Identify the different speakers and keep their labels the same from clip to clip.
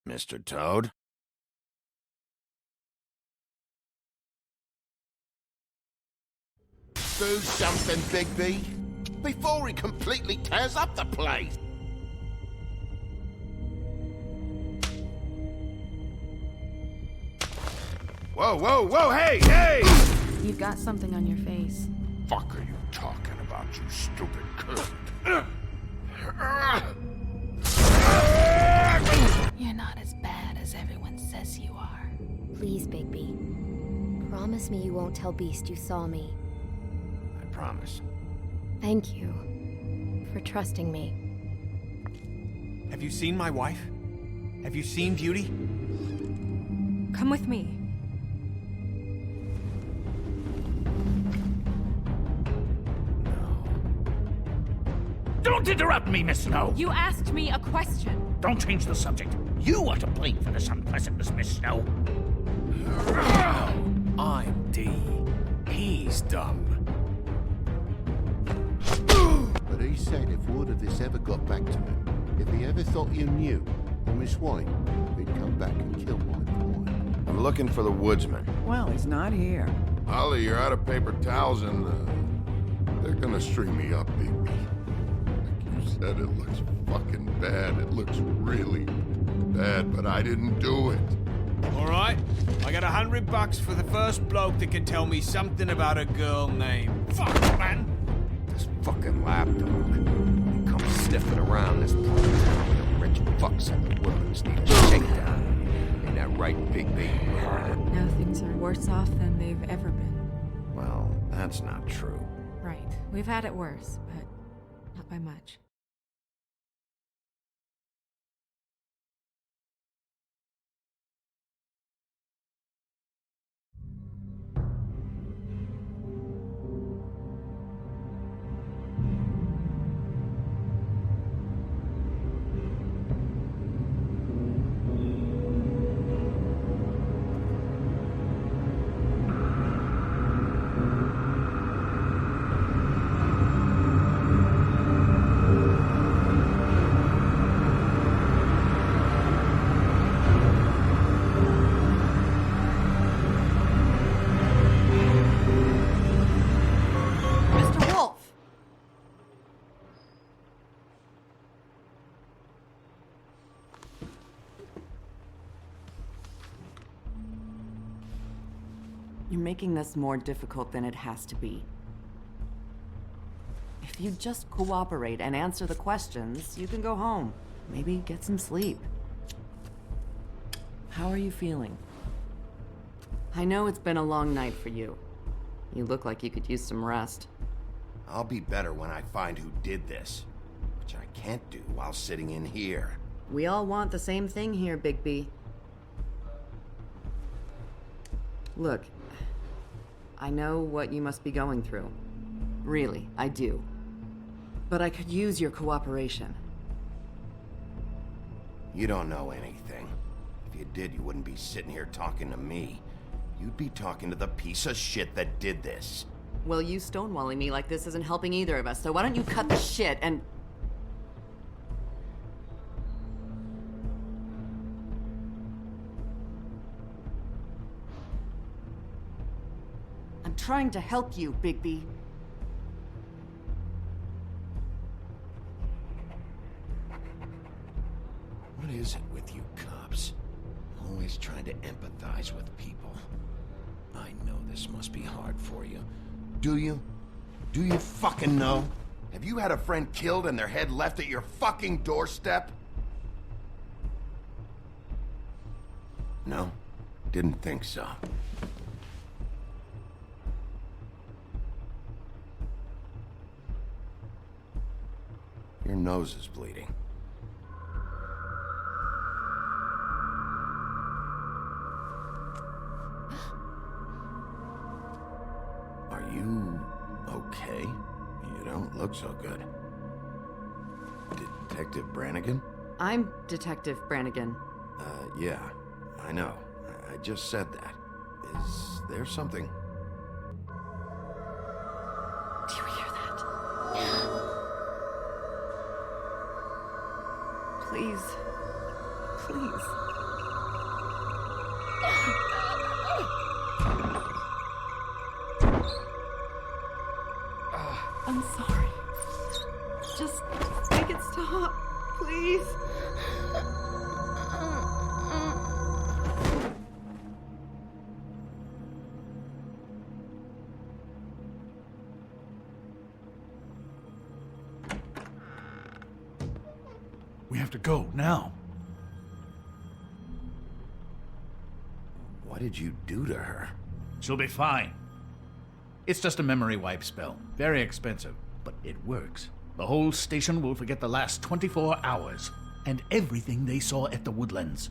Speaker 1: Mr. Toad?
Speaker 2: Do something, Bigby, before he completely tears up the place.
Speaker 1: Whoa, whoa, whoa, hey, hey!
Speaker 3: You've got something on your face.
Speaker 2: Fuck are you talking about, you stupid cunt?
Speaker 3: You're not as bad as everyone says you are.
Speaker 4: Please, Bigby. Promise me you won't tell Beast you saw me.
Speaker 1: I promise.
Speaker 4: Thank you for trusting me.
Speaker 5: Have you seen my wife? Have you seen Beauty?
Speaker 3: Come with me.
Speaker 6: Don't interrupt me, Miss Snow!
Speaker 3: You asked me a question.
Speaker 6: Don't change the subject. You are to blame for this unpleasantness, Miss Snow.
Speaker 5: I'm D. He's dumb.
Speaker 2: But he said if word of this ever got back to him, if he ever thought you knew, or Miss White, he'd come back and kill my boy.
Speaker 1: I'm looking for the woodsman.
Speaker 7: Well, he's not here.
Speaker 2: Ollie, you're out of paper towels and, they're gonna string me up, Bigby. Like you said, it looks fucking bad. It looks really bad, but I didn't do it.
Speaker 5: Alright, I got $100 for the first bloke that can tell me something about a girl named... Fuck, man!
Speaker 1: This fucking lapdog. He comes sniffing around this part of town. The rich fucks in the woods need a shakedown. Ain't that right, Bigby?
Speaker 3: Now things are worse off than they've ever been.
Speaker 1: Well, that's not true.
Speaker 3: Right. We've had it worse, but not by much. Mr. Wolf!
Speaker 7: You're making this more difficult than it has to be. If you just cooperate and answer the questions, you can go home. Maybe get some sleep. How are you feeling? I know it's been a long night for you. You look like you could use some rest.
Speaker 1: I'll be better when I find who did this, which I can't do while sitting in here.
Speaker 7: We all want the same thing here, Bigby. Look, I know what you must be going through. Really, I do. But I could use your cooperation.
Speaker 1: You don't know anything. If you did, you wouldn't be sitting here talking to me. You'd be talking to the piece of shit that did this.
Speaker 7: Well, you stonewalling me like this isn't helping either of us, so why don't you cut the shit and... I'm trying to help you, Bigby.
Speaker 1: What is it with you cops? Always trying to empathize with people. I know this must be hard for you. Do you? Do you fucking know? Have you had a friend killed and their head left at your fucking doorstep? No? Didn't think so. Your nose is bleeding. Are you okay? You don't look so good. Detective Brannigan?
Speaker 7: I'm Detective Brannigan.
Speaker 1: Yeah, I know. I just said that. Is there something?
Speaker 3: Do you hear that?
Speaker 7: Please. Please. I'm sorry. Just make it stop, please.
Speaker 8: We have to go, now.
Speaker 1: What did you do to her?
Speaker 8: She'll be fine. It's just a memory wipe spell. Very expensive, but it works. The whole station will forget the last 24 hours, and everything they saw at the Woodlands.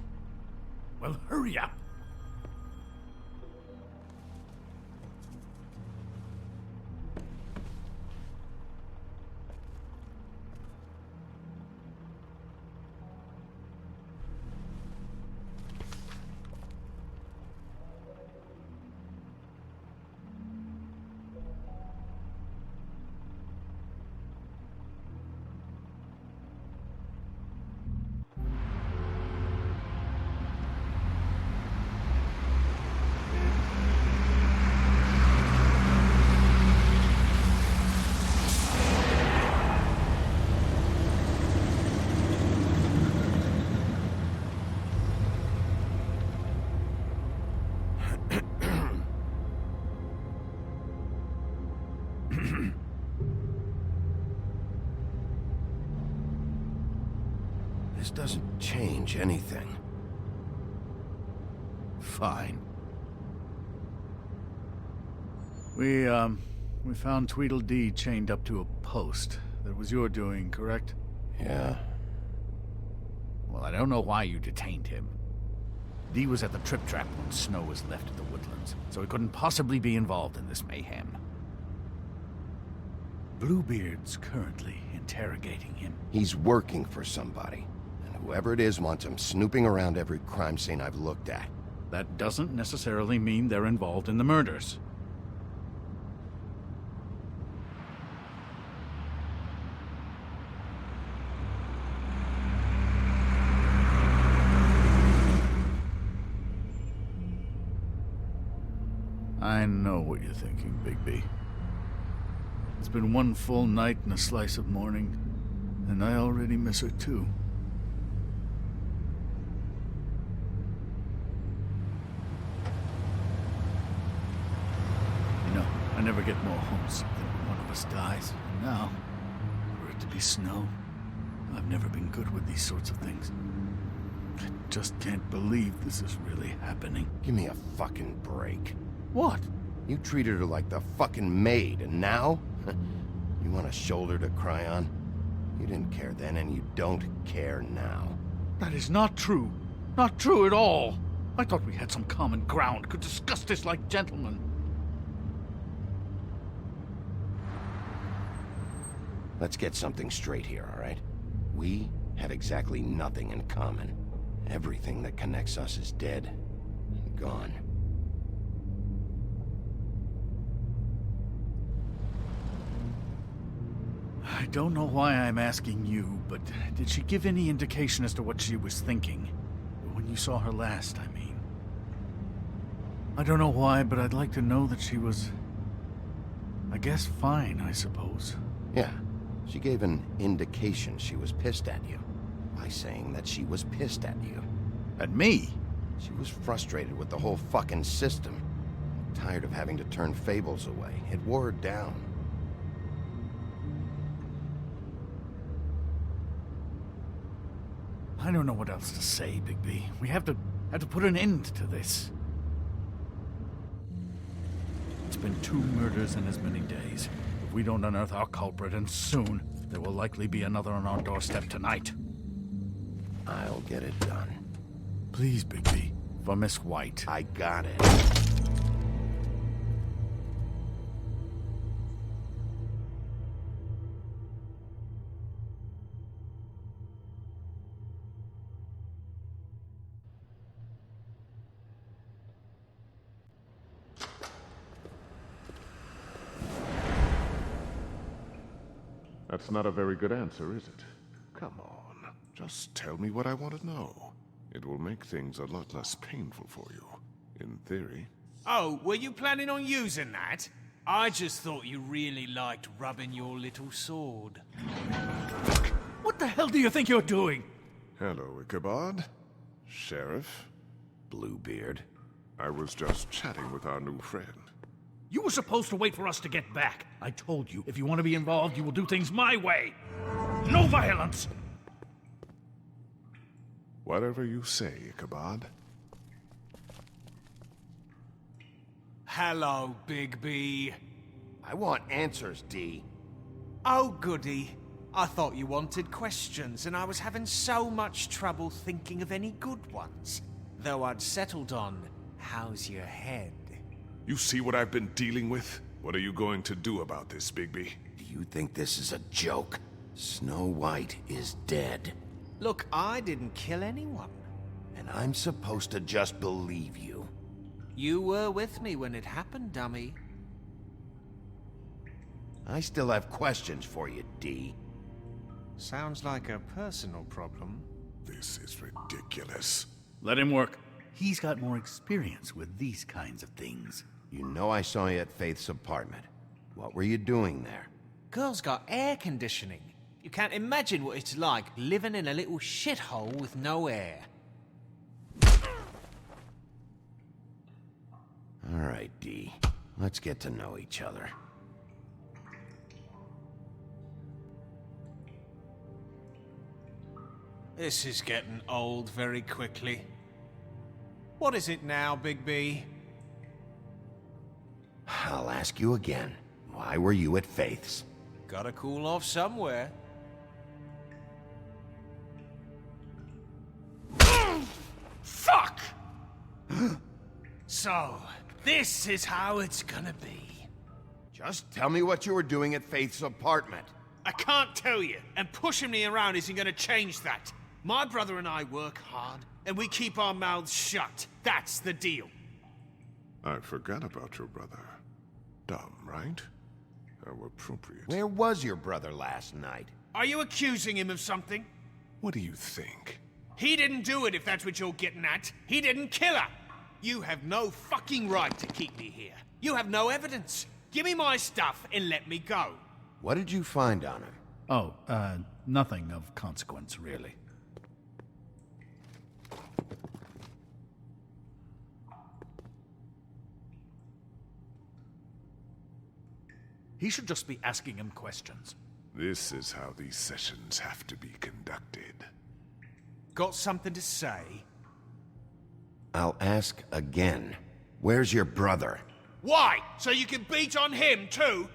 Speaker 8: Well, hurry up.
Speaker 1: This doesn't change anything.
Speaker 8: Fine. We found Tweedledee chained up to a post. That was your doing, correct?
Speaker 1: Yeah.
Speaker 8: Well, I don't know why you detained him. Dee was at the Trip Trap when Snow was left at the Woodlands, so he couldn't possibly be involved in this mayhem. Bluebeard's currently interrogating him.
Speaker 1: He's working for somebody. And whoever it is wants him snooping around every crime scene I've looked at.
Speaker 8: That doesn't necessarily mean they're involved in the murders. I know what you're thinking, Bigby. It's been one full night and a slice of morning, and I already miss her too. You know, I never get more homesick than when one of us dies. And now, for it to be Snow, I've never been good with these sorts of things. I just can't believe this is really happening.
Speaker 1: Give me a fucking break.
Speaker 8: What?
Speaker 1: You treated her like the fucking maid, and now? You want a shoulder to cry on? You didn't care then, and you don't care now.
Speaker 8: That is not true. Not true at all. I thought we had some common ground, could discuss this like gentlemen.
Speaker 1: Let's get something straight here, all right? We have exactly nothing in common. Everything that connects us is dead and gone.
Speaker 8: I don't know why I'm asking you, but did she give any indication as to what she was thinking? When you saw her last, I mean. I don't know why, but I'd like to know that she was... I guess fine, I suppose.
Speaker 1: Yeah, she gave an indication she was pissed at you. By saying that she was pissed at you.
Speaker 8: At me?
Speaker 1: She was frustrated with the whole fucking system. Tired of having to turn Fables away. It wore her down.
Speaker 8: I don't know what else to say, Bigby. We have to put an end to this. It's been 2 murders in as many days. If we don't unearth our culprit, and soon, there will likely be another on our doorstep tonight.
Speaker 1: I'll get it done.
Speaker 8: Please, Bigby. For Miss White.
Speaker 1: I got it.
Speaker 2: That's not a very good answer, is it? Come on, just tell me what I want to know. It will make things a lot less painful for you, in theory.
Speaker 5: Oh, were you planning on using that? I just thought you really liked rubbing your little sword.
Speaker 8: What the hell do you think you're doing?
Speaker 2: Hello, Ichabod. Sheriff.
Speaker 1: Bluebeard.
Speaker 2: I was just chatting with our new friend.
Speaker 6: You were supposed to wait for us to get back. I told you, if you want to be involved, you will do things my way. No violence!
Speaker 2: Whatever you say, Ichabod.
Speaker 5: Hello, Big B.
Speaker 1: I want answers, D.
Speaker 5: Oh, goody. I thought you wanted questions, and I was having so much trouble thinking of any good ones. Though I'd settled on, how's your head?
Speaker 2: You see what I've been dealing with? What are you going to do about this, Bigby?
Speaker 1: Do you think this is a joke? Snow White is dead.
Speaker 5: Look, I didn't kill anyone.
Speaker 1: And I'm supposed to just believe you.
Speaker 5: You were with me when it happened, dummy.
Speaker 1: I still have questions for you, D.
Speaker 5: Sounds like a personal problem.
Speaker 2: This is ridiculous.
Speaker 8: Let him work. He's got more experience with these kinds of things.
Speaker 1: You know I saw you at Faith's apartment. What were you doing there?
Speaker 5: Girl's got air conditioning. You can't imagine what it's like living in a little shithole with no air.
Speaker 1: All right, D. Let's get to know each other.
Speaker 5: This is getting old very quickly. What is it now, Big B?
Speaker 1: I'll ask you again. Why were you at Faith's?
Speaker 5: Gotta cool off somewhere. Fuck! So, this is how it's gonna be.
Speaker 1: Just tell me what you were doing at Faith's apartment.
Speaker 5: I can't tell you, and pushing me around isn't gonna change that. My brother and I work hard, and we keep our mouths shut. That's the deal.
Speaker 2: I forgot about your brother. Dumb, right? How appropriate.
Speaker 1: Where was your brother last night?
Speaker 5: Are you accusing him of something?
Speaker 2: What do you think?
Speaker 5: He didn't do it, if that's what you're getting at. He didn't kill her. You have no fucking right to keep me here. You have no evidence. Give me my stuff and let me go.
Speaker 1: What did you find on him?
Speaker 8: Oh, nothing of consequence, really.
Speaker 6: He should just be asking him questions.
Speaker 2: This is how these sessions have to be conducted.
Speaker 5: Got something to say?
Speaker 1: I'll ask again. Where's your brother?
Speaker 5: Why? So you can beat on him, too?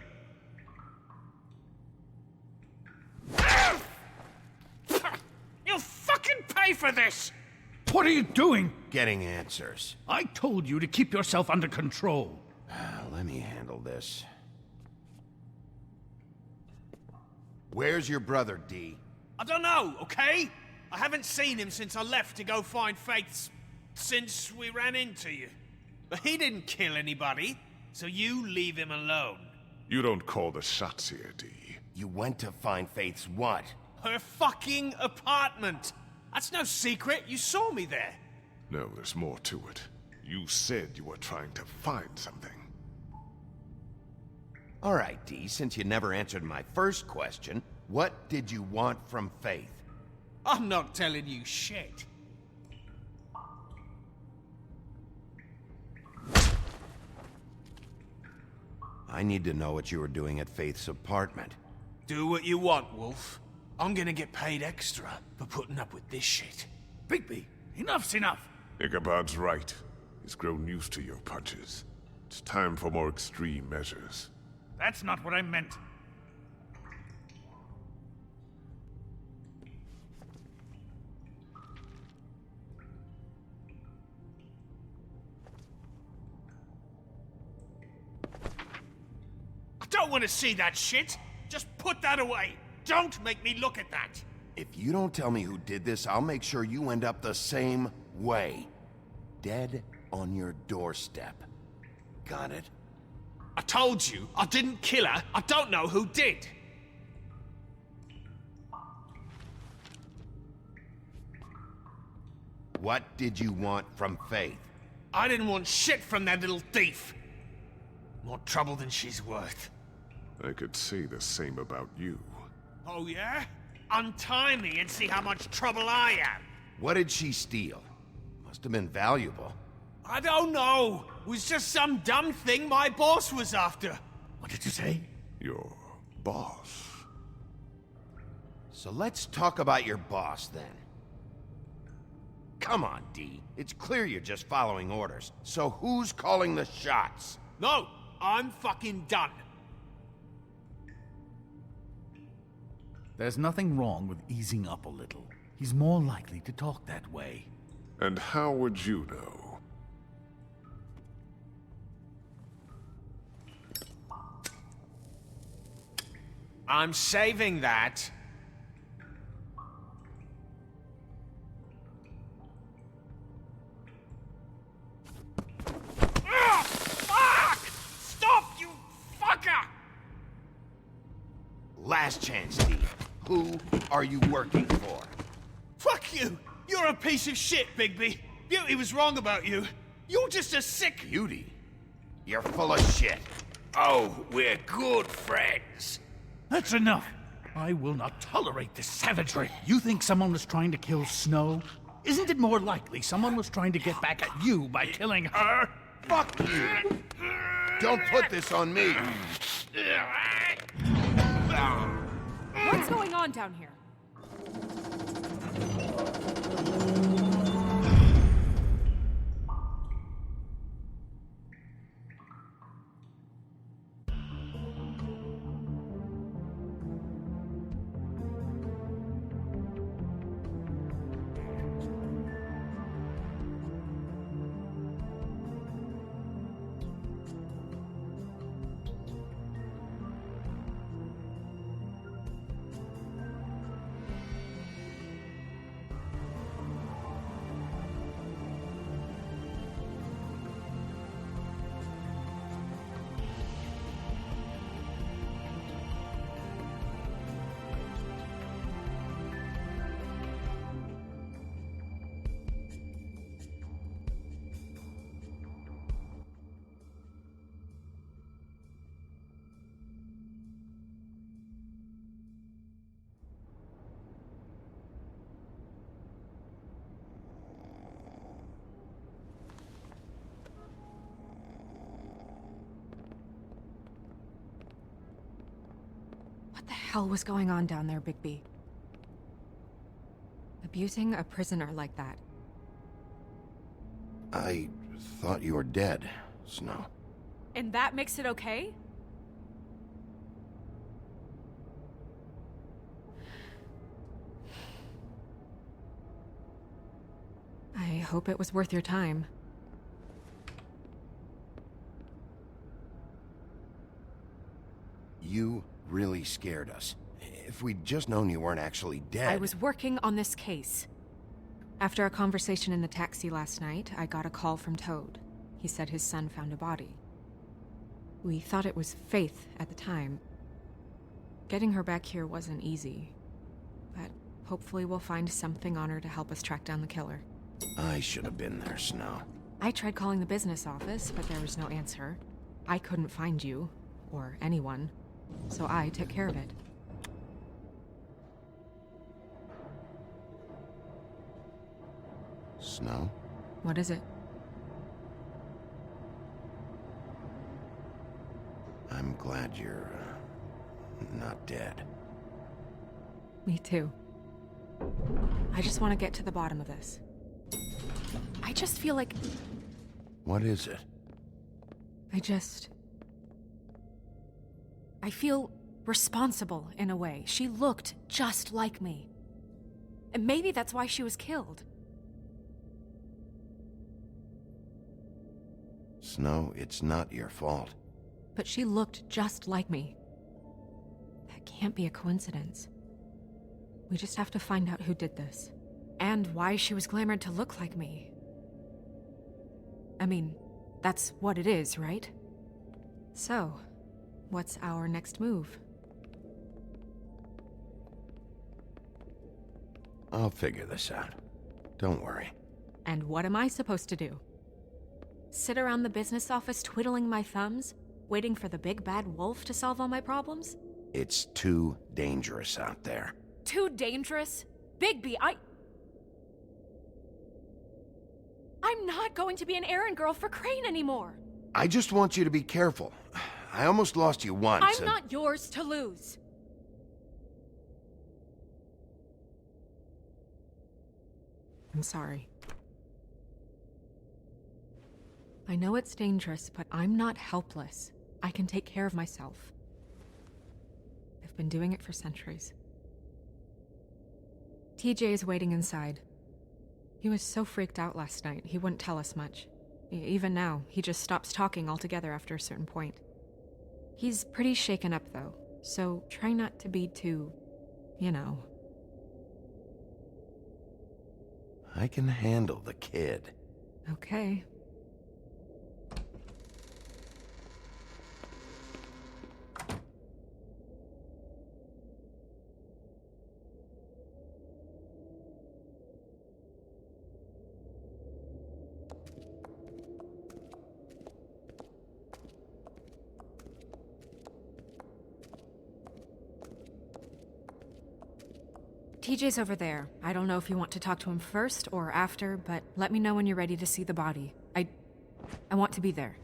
Speaker 5: You'll fucking pay for this!
Speaker 6: What are you doing?
Speaker 1: Getting answers.
Speaker 6: I told you to keep yourself under control.
Speaker 1: Let me handle this. Where's your brother, D?
Speaker 5: I don't know, okay? I haven't seen him since I left to go find Faith's... since we ran into you. But he didn't kill anybody, so you leave him alone.
Speaker 2: You don't call the shots here, D.
Speaker 1: You went to find Faith's what?
Speaker 5: Her fucking apartment! That's no secret, you saw me there.
Speaker 2: No, there's more to it. You said you were trying to find something.
Speaker 1: All right, D, since you never answered my first question, what did you want from Faith?
Speaker 5: I'm not telling you shit.
Speaker 1: I need to know what you were doing at Faith's apartment.
Speaker 5: Do what you want, Wolf. I'm gonna get paid extra for putting up with this shit.
Speaker 6: Bigby, enough's enough.
Speaker 2: Ichabod's right. He's grown used to your punches. It's time for more extreme measures.
Speaker 6: That's not what I meant.
Speaker 5: I don't want to see that shit. Just put that away. Don't make me look at that.
Speaker 1: If you don't tell me who did this, I'll make sure you end up the same way. Dead on your doorstep. Got it?
Speaker 5: I told you, I didn't kill her. I don't know who did.
Speaker 1: What did you want from Faith?
Speaker 5: I didn't want shit from that little thief. More trouble than she's worth.
Speaker 9: I could say the same about you.
Speaker 5: Oh yeah? Untie me and see how much trouble I am.
Speaker 1: What did she steal? Must have been valuable.
Speaker 5: I don't know. It was just some dumb thing my boss was after.
Speaker 6: What did you say?
Speaker 9: Your boss.
Speaker 1: So let's talk about your boss, then. Come on, D. It's clear you're just following orders. So who's calling the shots?
Speaker 5: No, I'm fucking done.
Speaker 8: There's nothing wrong with easing up a little. He's more likely to talk that way.
Speaker 9: And how would you know?
Speaker 5: I'm saving that. Ah! Fuck! Stop, you fucker!
Speaker 1: Last chance, D. Who are you working for?
Speaker 5: Fuck you! You're a piece of shit, Bigby. Beauty was wrong about you. You're just a sick...
Speaker 1: Beauty? You're full of shit.
Speaker 6: Oh, we're good friends. That's enough. I will not tolerate this savagery.
Speaker 8: You think someone was trying to kill Snow?
Speaker 6: Isn't it more likely someone was trying to get back at you by killing her?
Speaker 1: Fuck you! Don't put this on me!
Speaker 3: What's going on down here? What the hell was going on down there, Bigby? Abusing a prisoner like that.
Speaker 1: I thought you were dead, Snow.
Speaker 3: And that makes it okay? I hope it was worth your time.
Speaker 1: You really scared us. If we'd just known you weren't actually dead...
Speaker 3: I was working on this case. After a conversation in the taxi last night, I got a call from Toad. He said his son found a body. We thought it was Faith at the time. Getting her back here wasn't easy. But hopefully we'll find something on her to help us track down the killer.
Speaker 1: I should have been there, Snow.
Speaker 3: I tried calling the business office, but there was no answer. I couldn't find you, or anyone, so I took care of it.
Speaker 1: Snow?
Speaker 3: What is it?
Speaker 1: I'm glad you're... not dead.
Speaker 3: Me too. I just want to get to the bottom of this. I just feel like...
Speaker 1: What is it?
Speaker 3: I feel responsible in a way. She looked just like me. And maybe that's why she was killed.
Speaker 1: Snow, it's not your fault.
Speaker 3: But she looked just like me. That can't be a coincidence. We just have to find out who did this. And why she was glamored to look like me. I mean, that's what it is, right? So, what's our next move?
Speaker 1: I'll figure this out. Don't worry.
Speaker 3: And what am I supposed to do? Sit around the business office twiddling my thumbs, waiting for the big bad wolf to solve all my problems?
Speaker 1: It's too dangerous out there.
Speaker 3: Too dangerous? Bigby, I'm not going to be an errand girl for Crane anymore!
Speaker 1: I just want you to be careful. I almost lost you once.
Speaker 3: I'm not yours to lose. I'm sorry. I know it's dangerous, but I'm not helpless. I can take care of myself. I've been doing it for centuries. TJ is waiting inside. He was so freaked out last night, he wouldn't tell us much. Even now, he just stops talking altogether after a certain point. He's pretty shaken up, though, so try not to be too, you know.
Speaker 1: I can handle the kid.
Speaker 3: Okay. TJ's over there. I don't know if you want to talk to him first or after, but let me know when you're ready to see the body. I want to be there.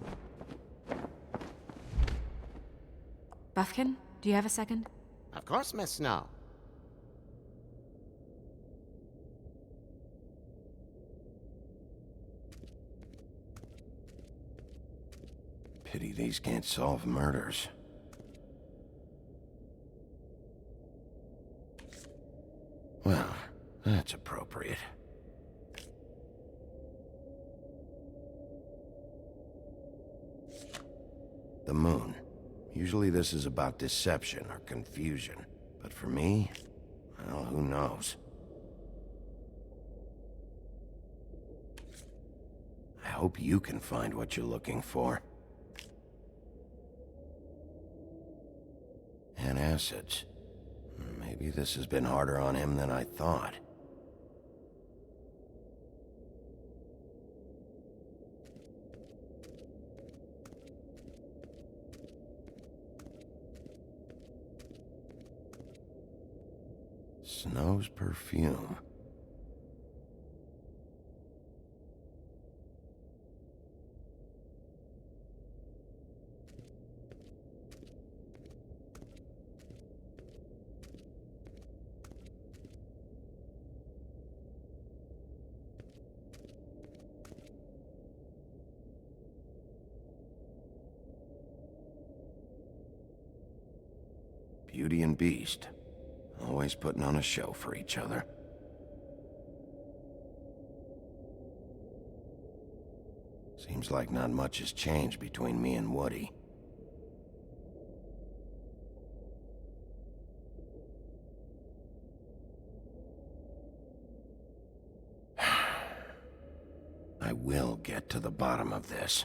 Speaker 3: Buffkin, do you have a second?
Speaker 10: Of course, Miss Snow.
Speaker 1: Pity these can't solve murders. Well, that's appropriate. The moon. Usually this is about deception or confusion. But for me, well, who knows? I hope you can find what you're looking for. Antacids. Maybe this has been harder on him than I thought. Snow's perfume. Beauty and Beast. Always putting on a show for each other. Seems like not much has changed between me and Woody. I will get to the bottom of this.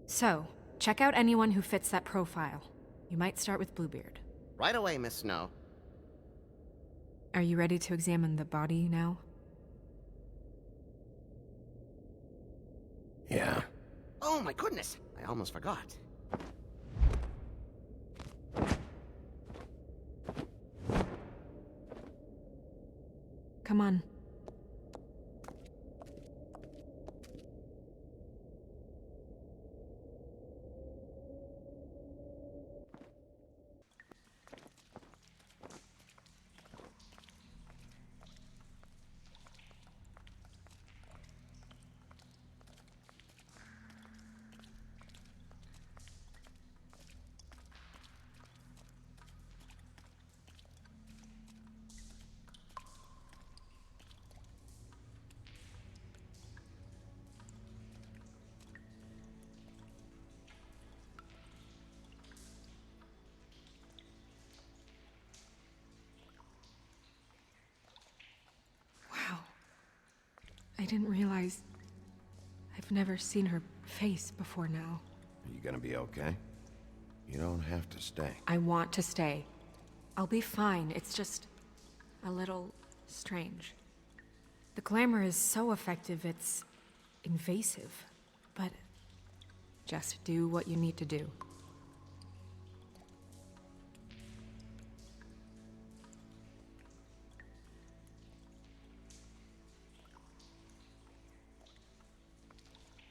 Speaker 3: So, check out anyone who fits that profile. You might start with Bluebeard.
Speaker 10: Right away, Miss Snow.
Speaker 3: Are you ready to examine the body now?
Speaker 1: Yeah.
Speaker 10: Oh my goodness, I almost forgot.
Speaker 3: Come on. I didn't realize I've never seen her face before now.
Speaker 1: Are you gonna be okay? You don't have to stay.
Speaker 3: I want to stay. I'll be fine. It's just a little strange. The glamour is so effective, it's invasive. But just do what you need to do.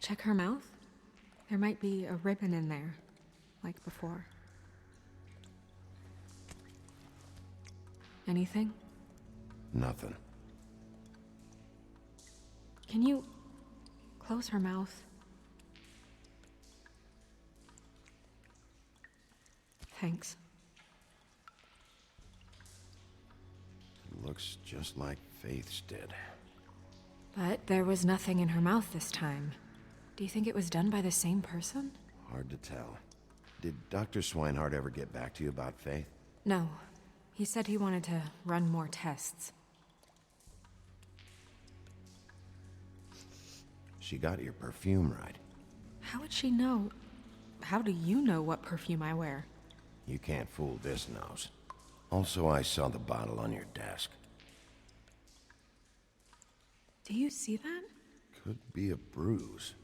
Speaker 3: Check her mouth. There might be a ribbon in there, like before. Anything?
Speaker 1: Nothing.
Speaker 3: Can you close her mouth? Thanks.
Speaker 1: Looks just like Faith's did.
Speaker 3: But there was nothing in her mouth this time. Do you think it was done by the same person?
Speaker 1: Hard to tell. Did Dr. Swinehart ever get back to you about Faith?
Speaker 3: No. He said he wanted to run more tests.
Speaker 1: She got your perfume right.
Speaker 3: How would she know? How do you know what perfume I wear?
Speaker 1: You can't fool this nose. Also, I saw the bottle on your desk.
Speaker 3: Do you see that?
Speaker 1: Could be a bruise.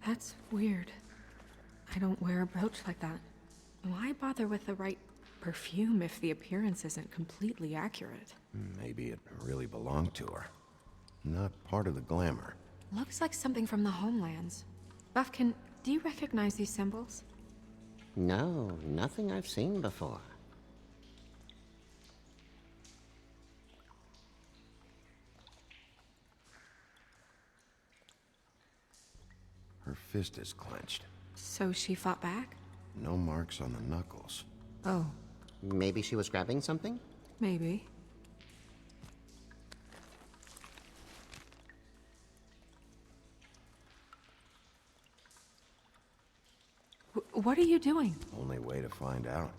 Speaker 3: That's weird. I don't wear a brooch like that. Why bother with the right perfume if the appearance isn't completely accurate?
Speaker 1: Maybe it really belonged to her. Not part of the glamour.
Speaker 3: Looks like something from the homelands. Buffkin, do you recognize these symbols?
Speaker 10: No, nothing I've seen before.
Speaker 1: Her fist is clenched.
Speaker 3: So she fought back?
Speaker 1: No marks on the knuckles.
Speaker 3: Oh,
Speaker 10: Maybe she was grabbing something?
Speaker 3: maybe. What are you doing?
Speaker 1: Only way to find out.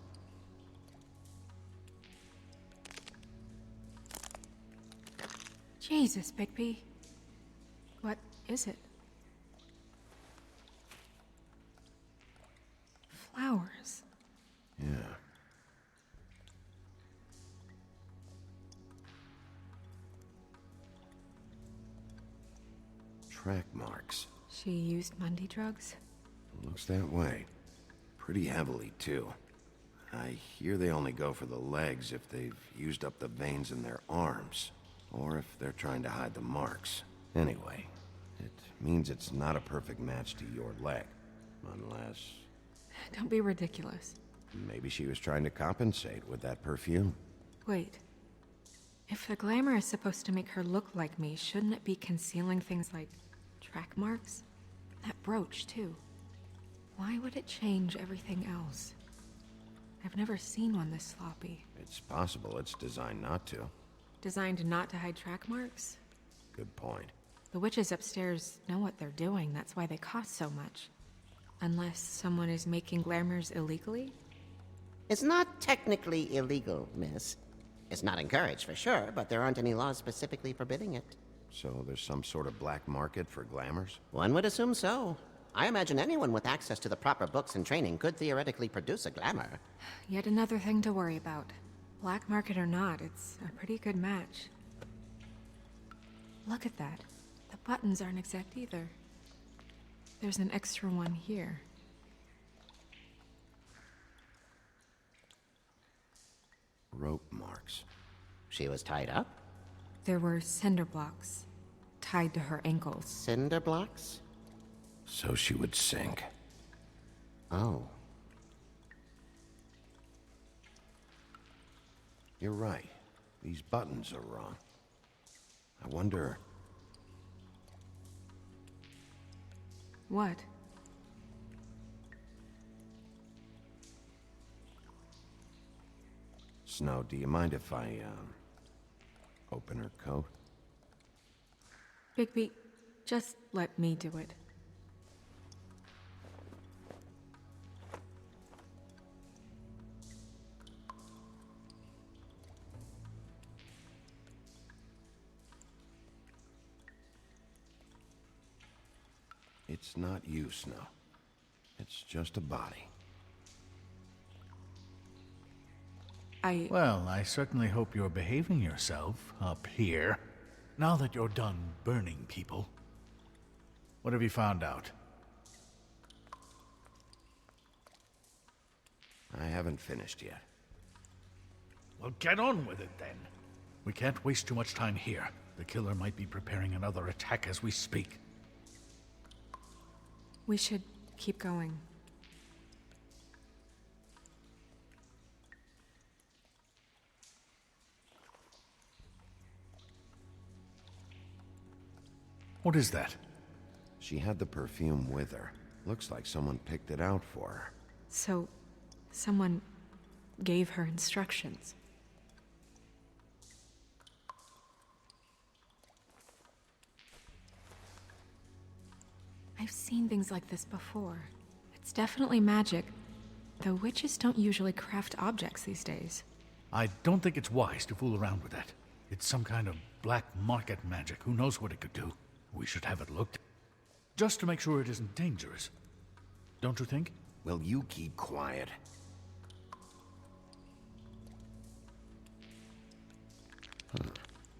Speaker 3: Jesus, Bigby. What is it? Flowers.
Speaker 1: Yeah. Track marks.
Speaker 3: She used Mundy drugs?
Speaker 1: Looks that way. Pretty heavily, too. I hear they only go for the legs if they've used up the veins in their arms, or if they're trying to hide the marks. Anyway, it means it's not a perfect match to your leg. Unless...
Speaker 3: Don't be ridiculous.
Speaker 1: maybe she was trying to compensate with that perfume.
Speaker 3: Wait. If the glamour is supposed to make her look like me, shouldn't it be concealing things like track marks? That brooch, too. Why would it change everything else? I've never seen one this sloppy.
Speaker 1: It's possible it's designed not to.
Speaker 3: Designed not to hide track marks?
Speaker 1: Good point.
Speaker 3: The witches upstairs know what they're doing, that's why they cost so much. Unless someone is making glamours illegally?
Speaker 10: It's not technically illegal, miss. It's not encouraged for sure, but there aren't any laws specifically forbidding it.
Speaker 1: So there's some sort of black market for glamours?
Speaker 10: One would assume so. I imagine anyone with access to the proper books and training could theoretically produce a glamour.
Speaker 3: Yet another thing to worry about. Black market or not, it's a pretty good match. Look at that. The buttons aren't exact either. There's an extra one here.
Speaker 1: Rope marks.
Speaker 10: She was tied up?
Speaker 3: There were cinder blocks tied to her ankles.
Speaker 10: Cinder blocks?
Speaker 1: So she would sink.
Speaker 10: Oh.
Speaker 1: You're right. These buttons are wrong. I wonder...
Speaker 3: What?
Speaker 1: Snow, do you mind if I, open her coat?
Speaker 3: Bigby, just let me do it.
Speaker 1: It's not you, Snow. It's just a body.
Speaker 8: Well, I certainly hope you're behaving yourself up here, now that you're done burning people. What have you found out?
Speaker 1: I haven't finished yet.
Speaker 8: Well, get on with it then. We can't waste too much time here. The killer might be preparing another attack as we speak.
Speaker 3: We should keep going.
Speaker 8: What is that?
Speaker 1: She had the perfume with her. Looks like someone picked it out for her.
Speaker 3: So, someone gave her instructions. I've seen things like this before. It's definitely magic, though witches don't usually craft objects these days.
Speaker 8: I don't think it's wise to fool around with that. It's some kind of black market magic. Who knows what it could do? We should have it looked. Just to make sure it isn't dangerous. Don't you think?
Speaker 1: Will you keep quiet?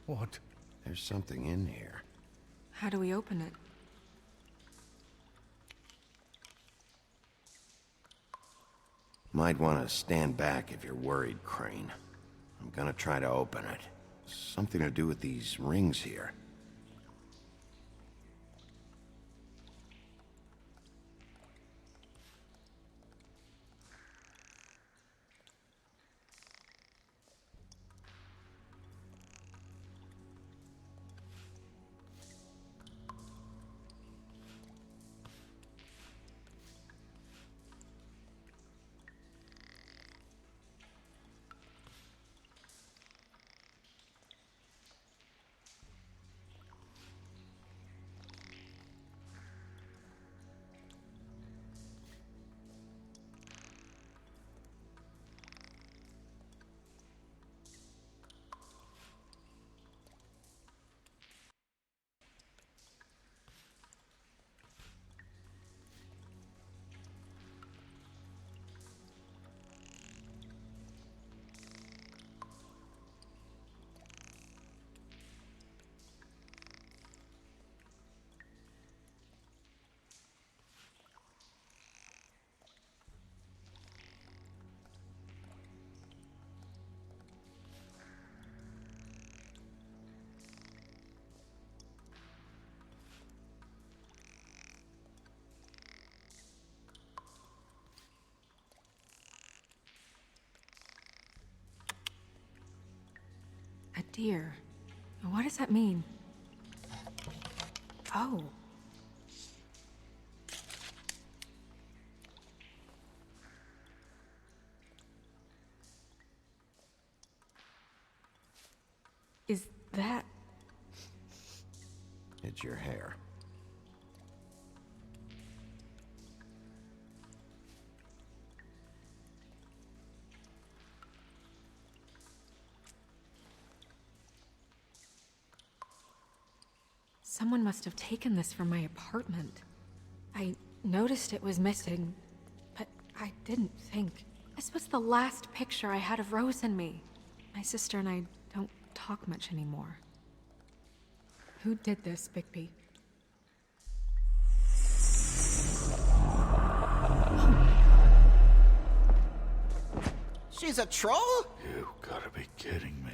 Speaker 8: What?
Speaker 1: There's something in here.
Speaker 3: How do we open it?
Speaker 1: Might want to stand back if you're worried, Crane. I'm gonna try to open it. Something to do with these rings here.
Speaker 3: A deer. What does that mean? Oh. Is that...
Speaker 1: It's your hair.
Speaker 3: Someone must have taken this from my apartment. I noticed it was missing, but I didn't think. This was the last picture I had of Rose and me. My sister and I don't talk much anymore. Who did this, Bigby?
Speaker 10: She's a troll?
Speaker 8: You gotta be kidding me.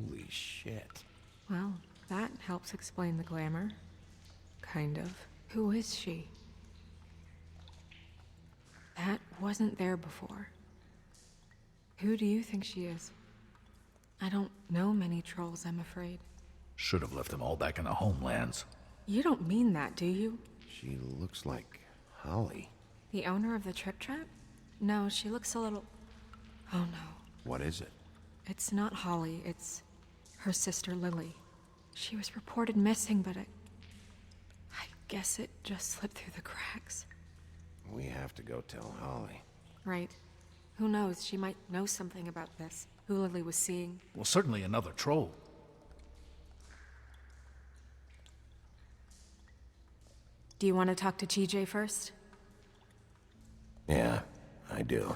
Speaker 1: Holy shit.
Speaker 3: Well, that helps explain the glamour. Kind of. Who is she? That wasn't there before. Who do you think she is? I don't know many trolls, I'm afraid.
Speaker 8: Should have left them all back in the homelands.
Speaker 3: You don't mean that, do you?
Speaker 1: She looks like Holly.
Speaker 3: The owner of the Trip Trap? No, she looks a little... Oh no.
Speaker 1: What is it?
Speaker 3: It's not Holly, it's her sister Lily. She was reported missing, but I guess it just slipped through the cracks.
Speaker 1: We have to go tell Holly.
Speaker 3: Right. Who knows, she might know something about this. Who Lily was seeing.
Speaker 8: Well, certainly another troll.
Speaker 3: Do you want to talk to TJ first?
Speaker 1: Yeah, I do.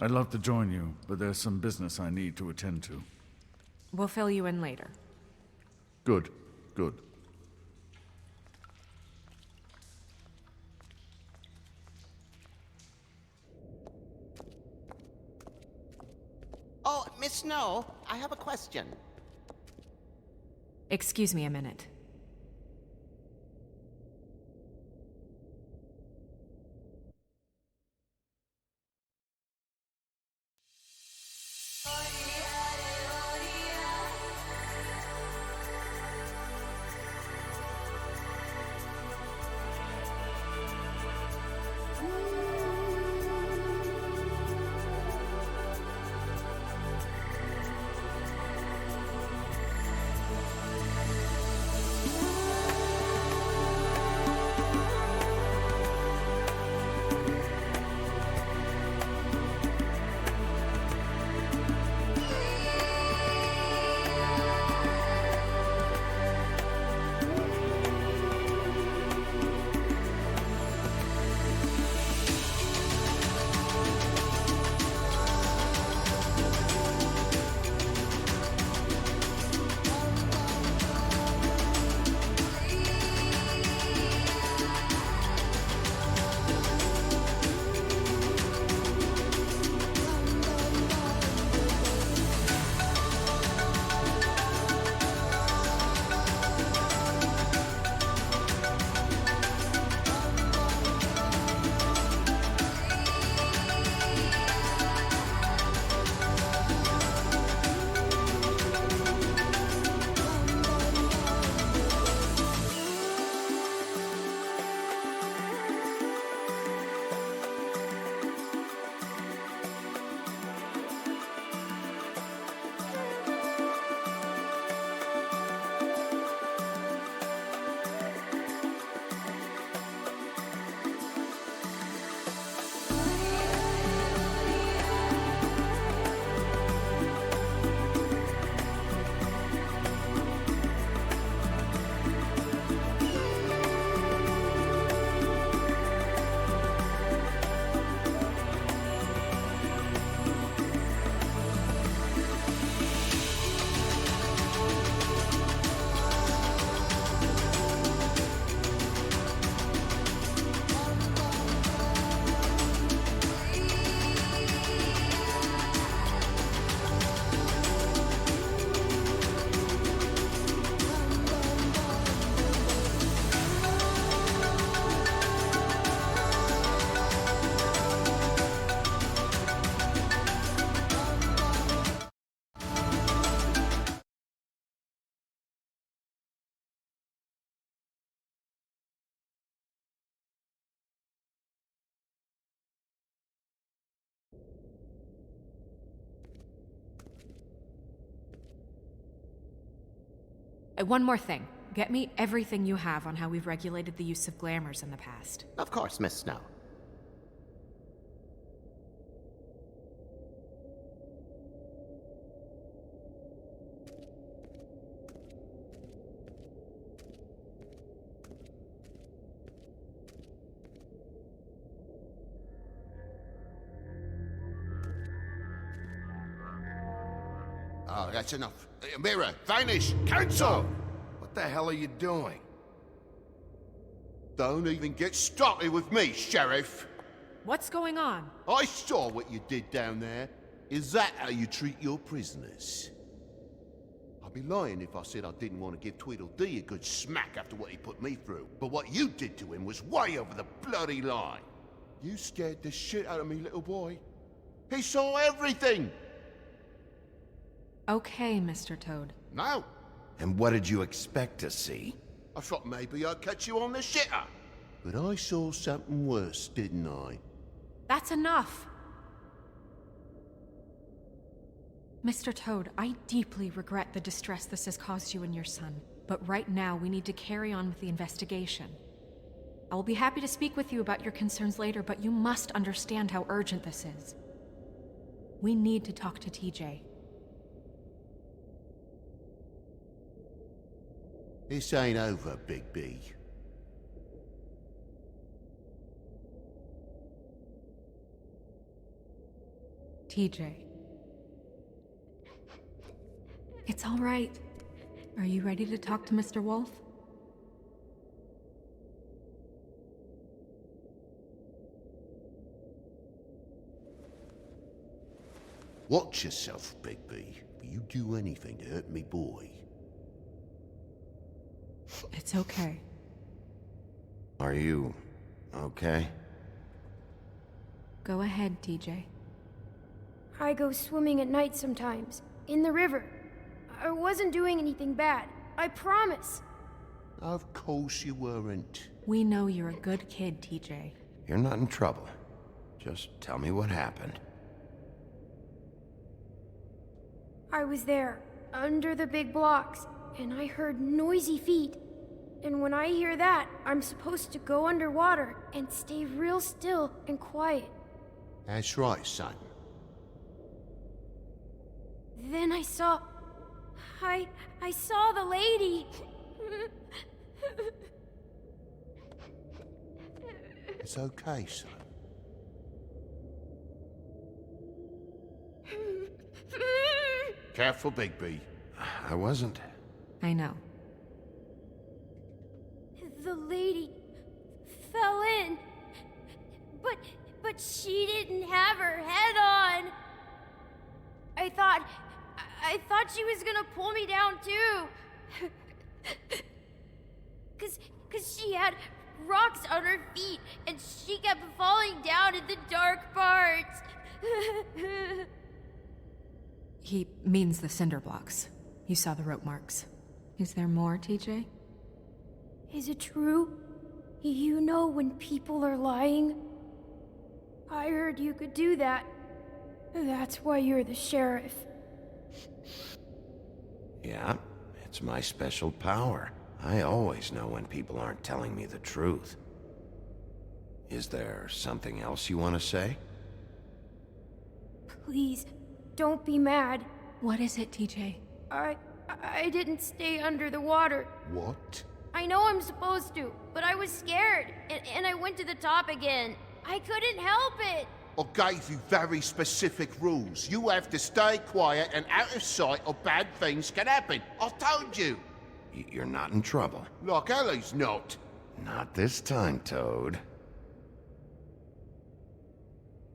Speaker 8: I'd love to join you, but there's some business I need to attend to.
Speaker 3: We'll fill you in later.
Speaker 8: Good, good.
Speaker 10: Oh, Miss Snow, I have a question.
Speaker 3: Excuse me a minute. One more thing. Get me everything you have on how we've regulated the use of glamours in the past.
Speaker 10: Of course, Miss Snow.
Speaker 2: Oh, that's enough. Mirror, vanish, cancel! What the hell are you doing? Don't even get started with me, Sheriff!
Speaker 3: What's going on?
Speaker 11: I saw what you did down there. Is that how you treat your prisoners? I'd be lying if I said I didn't want to give Tweedledee a good smack after what he put me through. But what you did to him was way over the bloody line. You scared the shit out of me, little boy. He saw everything!
Speaker 3: Okay, Mr. Toad.
Speaker 11: No.
Speaker 1: And what did you expect to see?
Speaker 11: I thought maybe I'd catch you on the shitter. But I saw something worse, didn't I?
Speaker 3: That's enough! Mr. Toad, I deeply regret the distress this has caused you and your son. But right now, we need to carry on with the investigation. I will be happy to speak with you about your concerns later, but you must understand how urgent this is. We need to talk to TJ.
Speaker 11: This ain't over, Big B.
Speaker 3: TJ. It's all right. Are you ready to talk to Mr. Wolf?
Speaker 11: Watch yourself, Bigby. You do anything to hurt me boy.
Speaker 3: It's okay.
Speaker 1: Are you okay?
Speaker 3: Go ahead, TJ.
Speaker 12: I go swimming at night sometimes, in the river. I wasn't doing anything bad, I promise.
Speaker 11: Of course you weren't.
Speaker 3: We know you're a good kid, TJ.
Speaker 1: You're not in trouble. Just tell me what happened.
Speaker 12: I was there, under the big blocks, and I heard noisy feet. And when I hear that, I'm supposed to go underwater and stay real still and quiet.
Speaker 11: That's right, son.
Speaker 12: Then I saw the lady.
Speaker 11: It's okay, son. Careful, Bigby.
Speaker 1: I wasn't.
Speaker 3: I know.
Speaker 12: The lady fell in. But she didn't have her head on. I thought she was gonna pull me down too. Cause she had rocks on her feet and she kept falling down in the dark parts.
Speaker 3: He means the cinder blocks. You saw the rope marks. Is there more, TJ?
Speaker 12: Is it true? You know when people are lying? I heard you could do that. That's why you're the sheriff.
Speaker 1: Yeah, it's my special power. I always know when people aren't telling me the truth. Is there something else you want to say?
Speaker 12: Please, don't be mad.
Speaker 3: What is it, TJ?
Speaker 12: I didn't stay under the water.
Speaker 11: What?
Speaker 12: I know I'm supposed to, but I was scared, and I went to the top again. I couldn't help it.
Speaker 11: I gave you very specific rules. You have to stay quiet and out of sight or bad things can happen. I told you.
Speaker 1: You're not in trouble.
Speaker 11: Like Ellie's not.
Speaker 1: Not this time, Toad.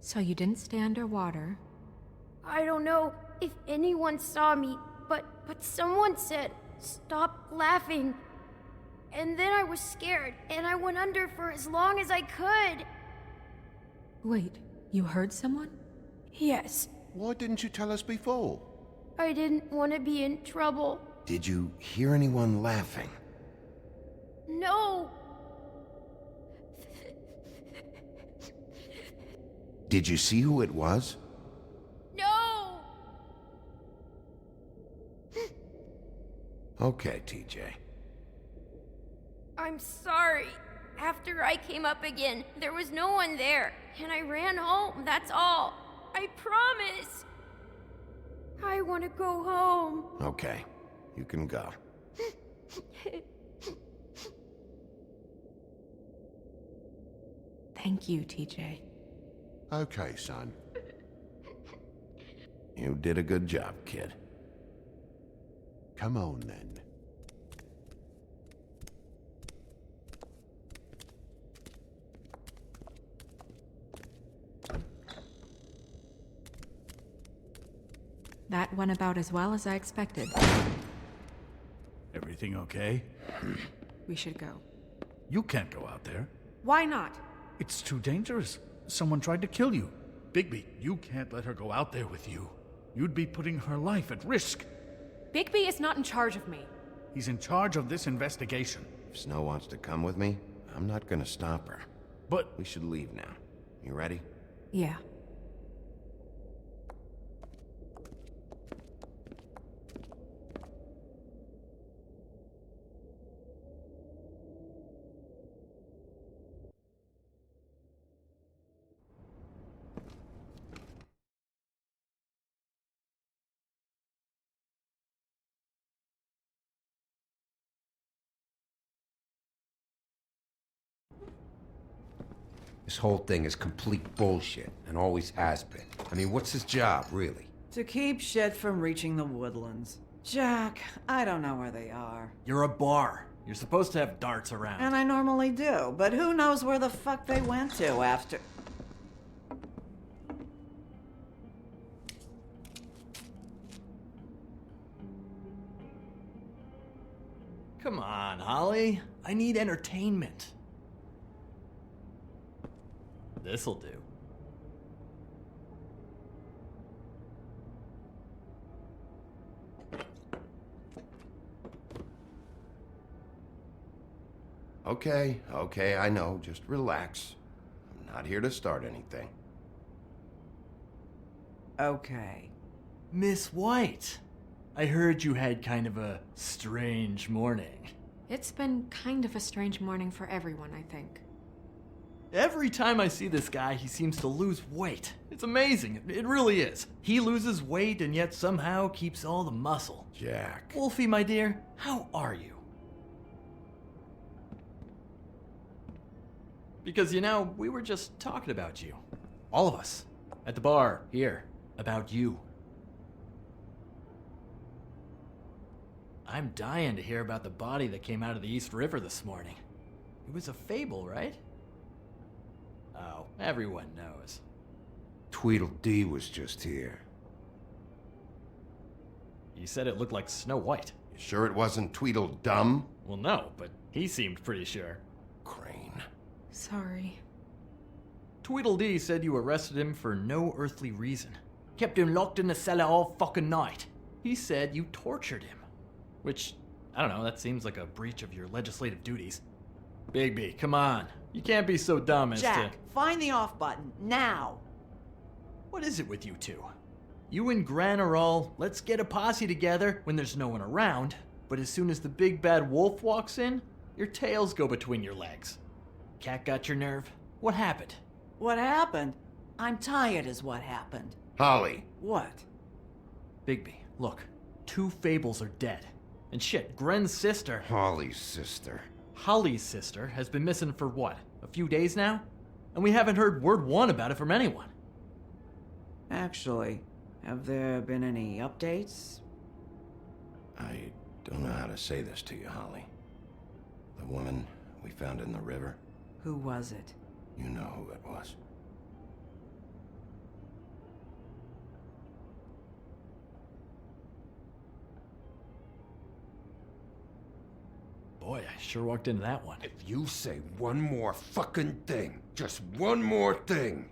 Speaker 3: So you didn't stay underwater.
Speaker 12: I don't know if anyone saw me, but someone said, "Stop laughing." And then I was scared, and I went under for as long as I could.
Speaker 3: Wait, you heard someone?
Speaker 12: Yes.
Speaker 11: Why didn't you tell us before?
Speaker 12: I didn't want to be in trouble.
Speaker 1: Did you hear anyone laughing?
Speaker 12: No.
Speaker 1: Did you see who it was?
Speaker 12: No.
Speaker 1: Okay, TJ.
Speaker 12: I'm sorry. After I came up again, there was no one there, and I ran home, that's all. I promise. I want to go home.
Speaker 1: Okay, you can go.
Speaker 3: Thank you, TJ.
Speaker 11: Okay, son.
Speaker 1: You did a good job, kid.
Speaker 11: Come on, then.
Speaker 3: That went about as well as I expected.
Speaker 8: Everything okay?
Speaker 3: We should go.
Speaker 8: You can't go out there.
Speaker 3: Why not?
Speaker 8: It's too dangerous. Someone tried to kill you. Bigby, you can't let her go out there with you. You'd be putting her life at risk.
Speaker 3: Bigby is not in charge of me.
Speaker 8: He's in charge of this investigation.
Speaker 1: If Snow wants to come with me, I'm not gonna stop her.
Speaker 8: But
Speaker 1: we should leave now. You ready?
Speaker 3: Yeah.
Speaker 13: This whole thing is complete bullshit, and always has been. I mean, what's his job, really?
Speaker 7: To keep shit from reaching the woodlands. Jack, I don't know where they are.
Speaker 14: You're a bar. You're supposed to have darts around.
Speaker 7: And I normally do, but who knows where the fuck they went to after...
Speaker 14: Come on, Holly. I need entertainment. This'll do.
Speaker 1: Okay, I know. Just relax. I'm not here to start anything.
Speaker 7: Okay.
Speaker 14: Miss White, I heard you had kind of a strange morning.
Speaker 3: It's been kind of a strange morning for everyone, I think.
Speaker 14: Every time I see this guy, he seems to lose weight. It's amazing. It really is. He loses weight and yet somehow keeps all the muscle.
Speaker 1: Jack.
Speaker 14: Wolfie, my dear, how are you? Because, you know, we were just talking about you. All of us. At the bar, here. About you. I'm dying to hear about the body that came out of the East River this morning. It was a fable, right? Oh, everyone knows.
Speaker 13: Tweedledee was just here.
Speaker 14: You said it looked like Snow White.
Speaker 1: You sure it wasn't Tweedledum?
Speaker 14: Well, no, but he seemed pretty sure.
Speaker 1: Crane.
Speaker 3: Sorry.
Speaker 14: Tweedledee said you arrested him for no earthly reason. Kept him locked in the cellar all fucking night. He said you tortured him. Which, I don't know, that seems like a breach of your legislative duties. Bigby, come on. You can't be so dumb as
Speaker 7: Jack, find the off button, now!
Speaker 14: What is it with you two? You and Gran are all, let's get a posse together when there's no one around, but as soon as the big bad wolf walks in, your tails go between your legs. Cat got your nerve? What happened?
Speaker 7: What happened? I'm tired is what happened.
Speaker 1: Holly.
Speaker 7: What?
Speaker 14: Bigby, look. 2 fables are dead. And shit, Gren's sister...
Speaker 13: Holly's sister.
Speaker 14: Holly's sister has been missing for what? A few days now? And we haven't heard word one about it from anyone.
Speaker 7: Actually, have there been any updates?
Speaker 1: I don't know how to say this to you, Holly. The woman we found in the river.
Speaker 7: Who was it?
Speaker 1: You know who it was.
Speaker 14: Boy, I sure walked into that one.
Speaker 13: If you say one more fucking thing, just one more thing.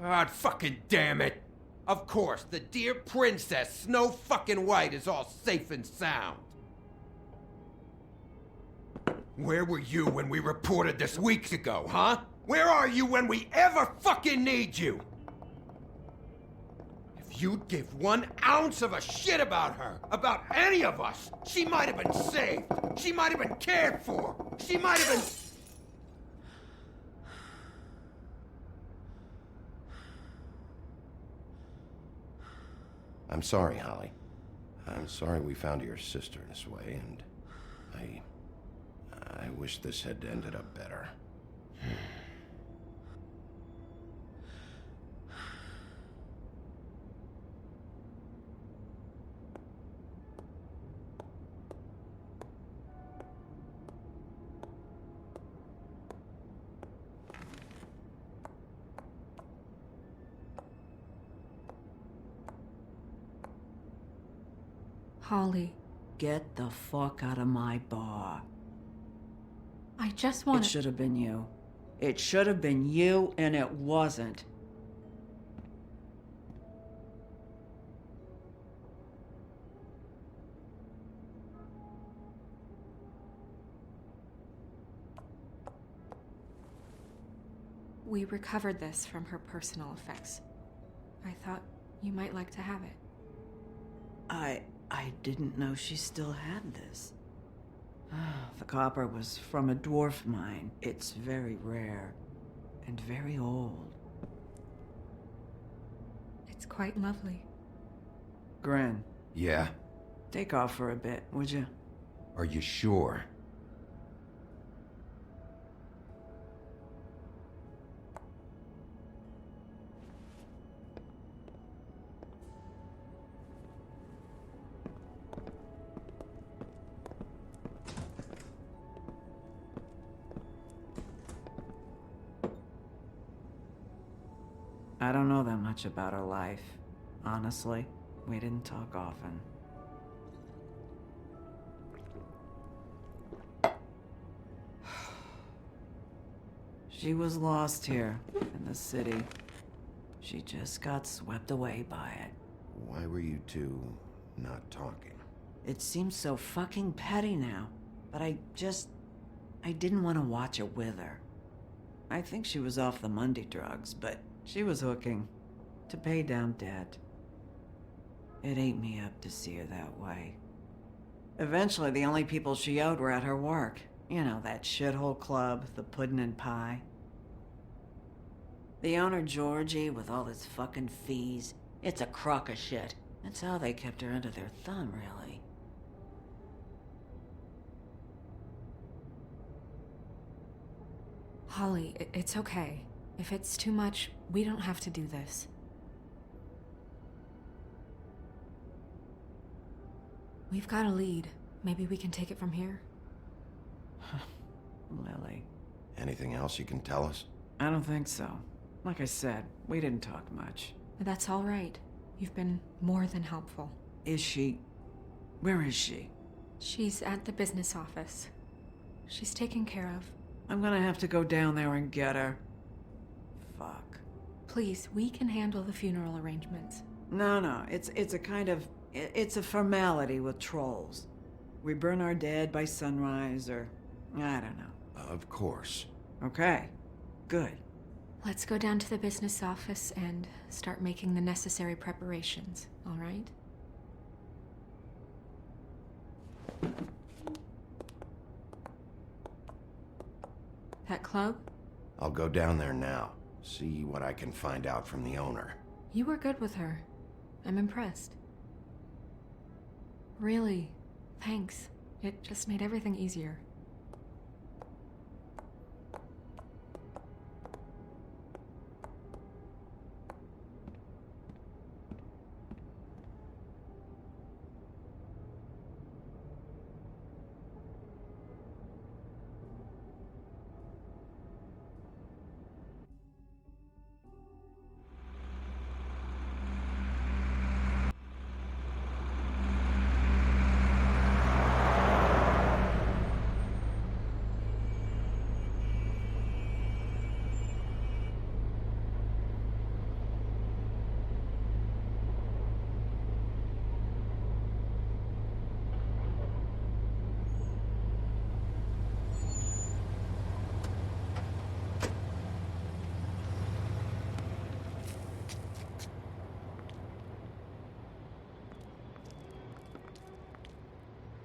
Speaker 13: God fucking damn it! Of course, the dear princess Snow fucking White is all safe and sound. Where were you when we reported this weeks ago, huh? Where are you when we ever fucking need you? If you'd give 1 ounce of a shit about her, about any of us, she might have been saved. She might have been cared for. She might have been...
Speaker 1: I'm sorry, Holly. I'm sorry we found your sister this way, and I wish this had ended up better.
Speaker 3: Holly,
Speaker 7: Get the fuck out of my bar.
Speaker 3: I just want
Speaker 7: It should have been you. It should have been you, and it wasn't.
Speaker 3: We recovered this from her personal effects. I thought you might like to have it.
Speaker 7: I didn't know she still had this. The copper was from a dwarf mine. It's very rare and very old.
Speaker 3: It's quite lovely.
Speaker 7: Gren.
Speaker 13: Yeah?
Speaker 7: Take off for a bit, would you?
Speaker 13: Are you sure?
Speaker 7: I don't know that much about her life. Honestly, we didn't talk often. She was lost here, in the city. She just got swept away by it.
Speaker 1: Why were you two not talking?
Speaker 7: It seems so fucking petty now, but I didn't want to watch it with her. I think she was off the Monday drugs, but she was hooking to pay down debt. It ate me up to see her that way. Eventually, the only people she owed were at her work. You know, that shithole club, the Puddin' and Pie. The owner, Georgie, with all his fucking fees, it's a crock of shit. That's how they kept her under their thumb, really.
Speaker 3: Holly, it's okay. If it's too much, we don't have to do this. We've got a lead. Maybe we can take it from here?
Speaker 7: Lily.
Speaker 1: Anything else you can tell us?
Speaker 7: I don't think so. Like I said, we didn't talk much.
Speaker 3: That's all right. You've been more than helpful.
Speaker 7: Is she... Where is she?
Speaker 3: She's at the business office. She's taken care of.
Speaker 7: I'm gonna have to go down there and get her. Fuck.
Speaker 3: Please, we can handle the funeral arrangements.
Speaker 7: No, it's a kind of... It's a formality with trolls. We burn our dead by sunrise, or... I don't know.
Speaker 1: Of course.
Speaker 7: Okay. Good.
Speaker 3: Let's go down to the business office and start making the necessary preparations, all right? That club?
Speaker 1: I'll go down there now. See what I can find out from the owner.
Speaker 3: You were good with her. I'm impressed. Really, thanks. It just made everything easier.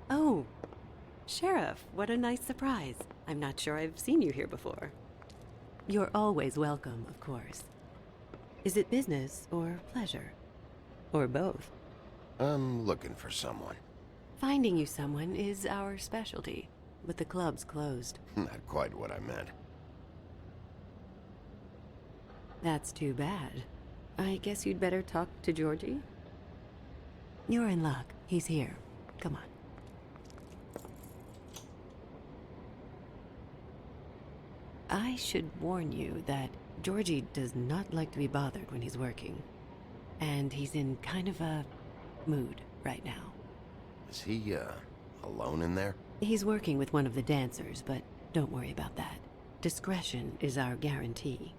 Speaker 15: Oh, Sheriff, what a nice surprise. I'm not sure I've seen you here before. You're always welcome, of course. Is it business or pleasure? Or both?
Speaker 1: I'm looking for someone.
Speaker 15: Finding you someone is our specialty, but the club's closed.
Speaker 1: Not quite what I meant.
Speaker 15: That's too bad. I guess you'd better talk to Georgie? You're in luck. He's here. Come on. I should warn you that Georgie does not like to be bothered when he's working. And he's in kind of a mood right now.
Speaker 1: Is he, alone in there?
Speaker 15: He's working with one of the dancers, but don't worry about that. Discretion is our guarantee.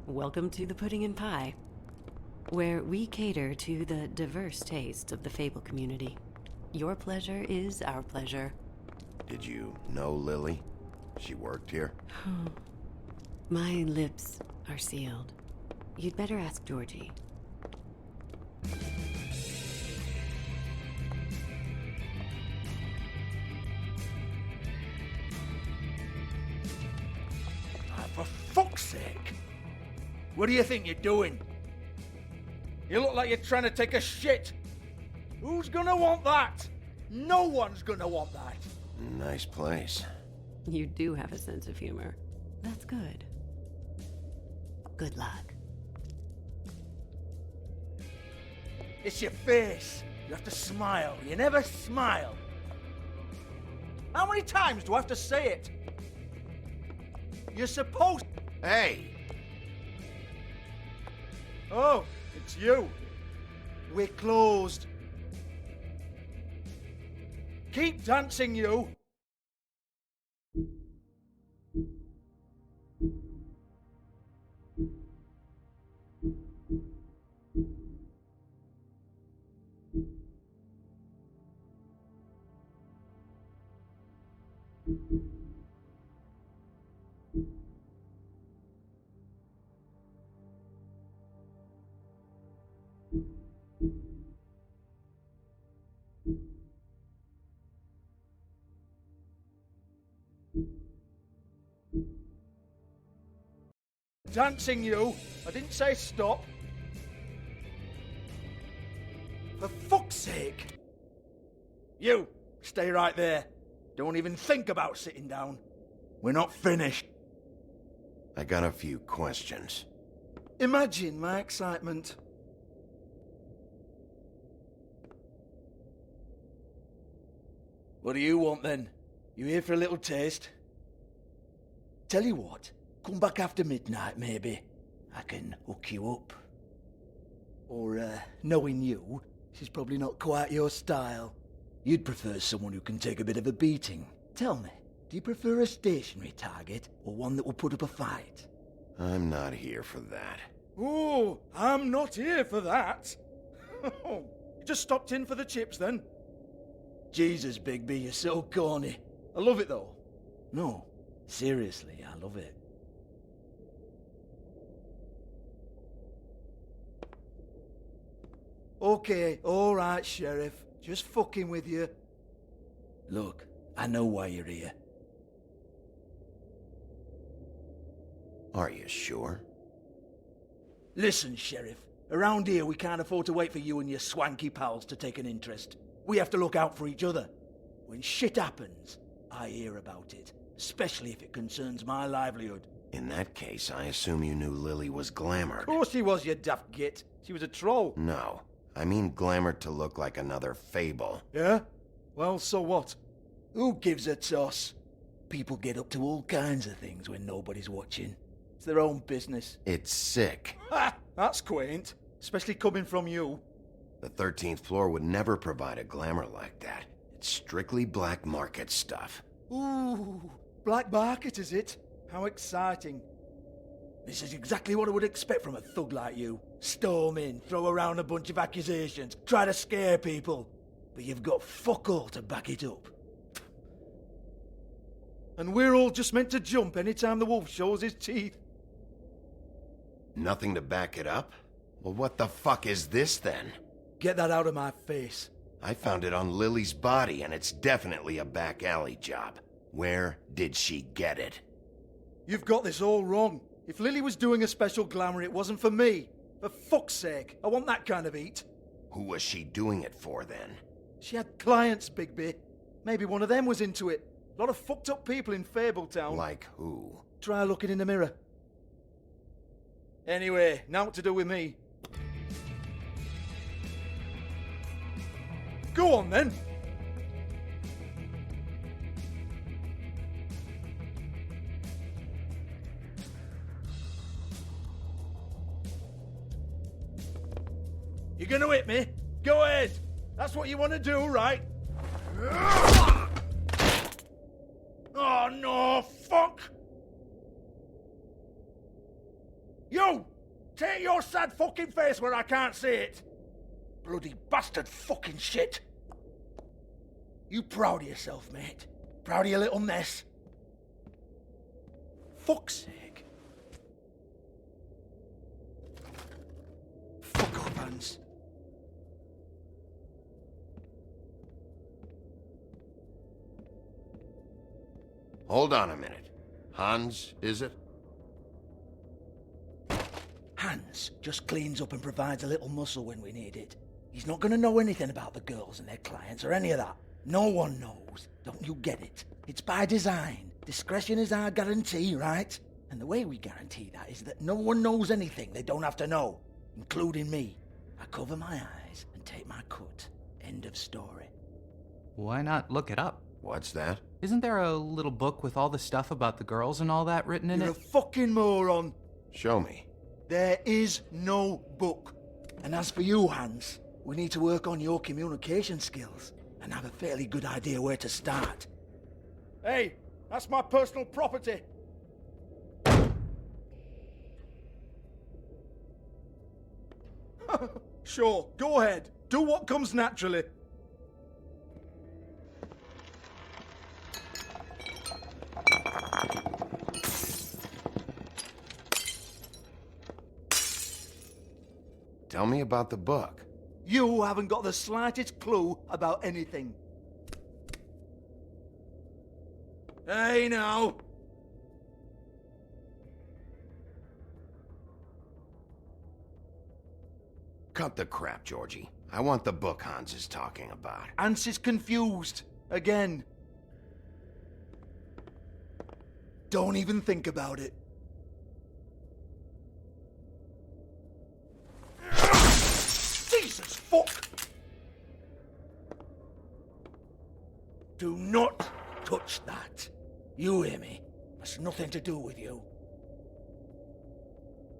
Speaker 15: Welcome to the Pudding and Pie, where we cater to the diverse tastes of the Fable community. Your pleasure is our pleasure.
Speaker 1: Did you know Lily? She worked here?
Speaker 15: My lips are sealed. You'd better ask Georgie.
Speaker 6: For fuck's sake! What do you think you're doing? You look like you're trying to take a shit. Who's gonna want that? No one's gonna want that.
Speaker 1: Nice place.
Speaker 15: You do have a sense of humor. That's good. Good luck.
Speaker 6: It's your face. You have to smile. You never smile. How many times do I have to say it? You're supposed...
Speaker 1: Hey!
Speaker 6: Oh, it's you. We're closed. Keep dancing, you. Dancing, you. I didn't say stop. For fuck's sake. You, stay right there. Don't even think about sitting down. We're not finished.
Speaker 1: I got a few questions.
Speaker 6: Imagine my excitement. What do you want then? You here for a little taste? Tell you what, come back after midnight maybe. I can hook you up. Or, knowing you, she's probably not quite your style. You'd prefer someone who can take a bit of a beating. Tell me, do you prefer a stationary target or one that will put up a fight?
Speaker 1: I'm not here for that.
Speaker 6: Oh, I'm not here for that. You just stopped in for the chips then? Jesus, Bigby, you're so corny. I love it though. No, seriously, I love it. Okay, alright, Sheriff. Just fucking with you. Look, I know why you're here.
Speaker 1: Are you sure?
Speaker 6: Listen, Sheriff. Around here, we can't afford to wait for you and your swanky pals to take an interest. We have to look out for each other. When shit happens, I hear about it. Especially if it concerns my livelihood.
Speaker 1: In that case, I assume you knew Lily was glamored.
Speaker 6: Of course she was, you daft git. She was a troll.
Speaker 1: No. I mean glamored to look like another fable.
Speaker 6: Yeah? Well, so what? Who gives a toss? People get up to all kinds of things when nobody's watching. It's their own business.
Speaker 1: It's sick.
Speaker 6: Ha! That's quaint. Especially coming from you.
Speaker 1: The 13th floor would never provide a glamour like that. It's strictly black market stuff.
Speaker 6: Ooh, black market is it? How exciting. This is exactly what I would expect from a thug like you. Storm in, throw around a bunch of accusations, try to scare people. But you've got fuck all to back it up. And we're all just meant to jump any time the wolf shows his teeth.
Speaker 1: Nothing to back it up? Well, what the fuck is this then?
Speaker 6: Get that out of my face.
Speaker 1: I found it on Lily's body, and it's definitely a back alley job. Where did she get it?
Speaker 6: You've got this all wrong. If Lily was doing a special glamour, it wasn't for me. For fuck's sake, I want that kind of eat.
Speaker 1: Who was she doing it for, then?
Speaker 6: She had clients, Bigby. Maybe one of them was into it. A lot of fucked up people in Fabletown.
Speaker 1: Like who?
Speaker 6: Try looking in the mirror. Anyway, now what to do with me? Go on, then. You're gonna hit me? Go ahead. That's what you want to do, right? Oh, no, fuck! You! Take your sad fucking face where I can't see it! Bloody bastard fucking shit! You proud of yourself, mate? Proud of your little mess? Fuck's sake. Fuck off, Hans.
Speaker 1: Hold on a minute. Hans, is it?
Speaker 6: Hans just cleans up and provides a little muscle when we need it. He's not going to know anything about the girls and their clients or any of that. No one knows. Don't you get it? It's by design. Discretion is our guarantee, right? And the way we guarantee that is that no one knows anything they don't have to know, including me. I cover my eyes and take my cut. End of story.
Speaker 16: Why not look it up?
Speaker 1: What's that?
Speaker 16: Isn't there a little book with all the stuff about the girls and all that written in
Speaker 6: You're
Speaker 16: it?
Speaker 6: a fucking moron.
Speaker 1: Show me.
Speaker 6: There is no book. And as for you, Hans, we need to work on your communication skills and have a fairly good idea where to start. Hey, that's my personal property. Sure, go ahead. Do what comes naturally.
Speaker 1: Tell me about the book.
Speaker 6: You haven't got the slightest clue about anything. Hey, now.
Speaker 1: Cut the crap, Georgie. I want the book Hans is talking about.
Speaker 6: Hans is confused. Again. Don't even think about it. Jesus fuck! Do not touch that. You hear me? That's nothing to do with you.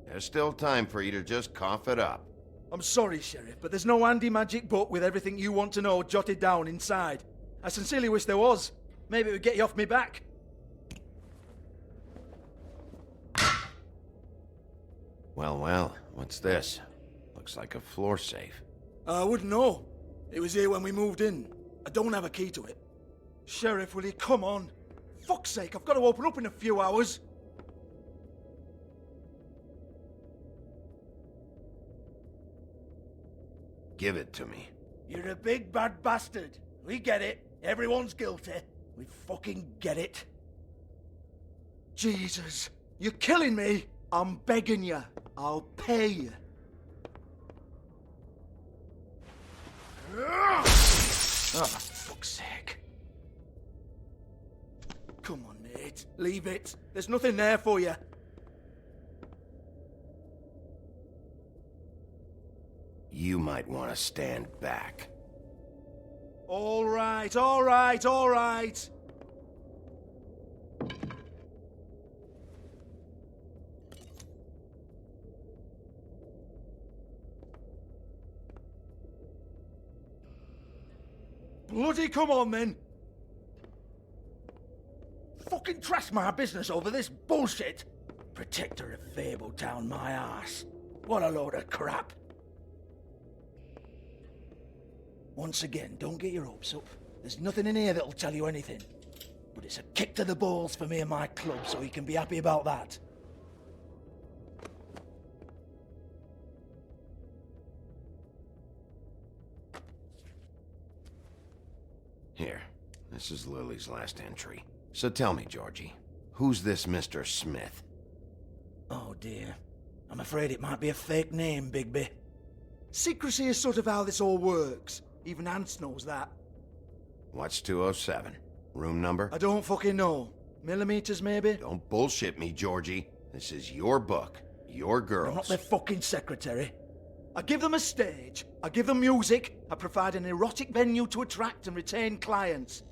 Speaker 1: There's still time for you to just cough it up.
Speaker 6: I'm sorry, Sheriff, but there's no handy magic book with everything you want to know jotted down inside. I sincerely wish there was. Maybe it would get you off me back.
Speaker 1: Well, what's this? Looks like a floor safe.
Speaker 6: I wouldn't know. It was here when we moved in. I don't have a key to it. Sheriff, will you come on? Fuck's sake, I've got to open up in a few hours.
Speaker 1: Give it to me.
Speaker 6: You're a big bad bastard. We get it. Everyone's guilty. We fucking get it. Jesus, you're killing me. I'm begging you. I'll pay you. Oh, fuck's sake. Come on, Nate. Leave it. There's nothing there for you.
Speaker 1: You might want to stand back.
Speaker 6: All right, all right, all right. Bloody come on, then. Fucking trash my business over this bullshit. Protector of Fabletown, my ass. What a load of crap. Once again, don't get your hopes up. There's nothing in here that'll tell you anything. But it's a kick to the balls for me and my club, so you can be happy about that.
Speaker 1: Here, this is Lily's last entry. So tell me, Georgie, who's this Mr. Smith?
Speaker 6: Oh dear. I'm afraid it might be a fake name, Bigby. Secrecy is sort of how this all works. Even Hans knows that.
Speaker 1: What's 207? Room number?
Speaker 6: I don't fucking know. Millimeters, maybe?
Speaker 1: Don't bullshit me, Georgie. This is your book. Your girls.
Speaker 6: I'm not their fucking secretary. I give them a stage. I give them music. I provide an erotic venue to attract and retain clients.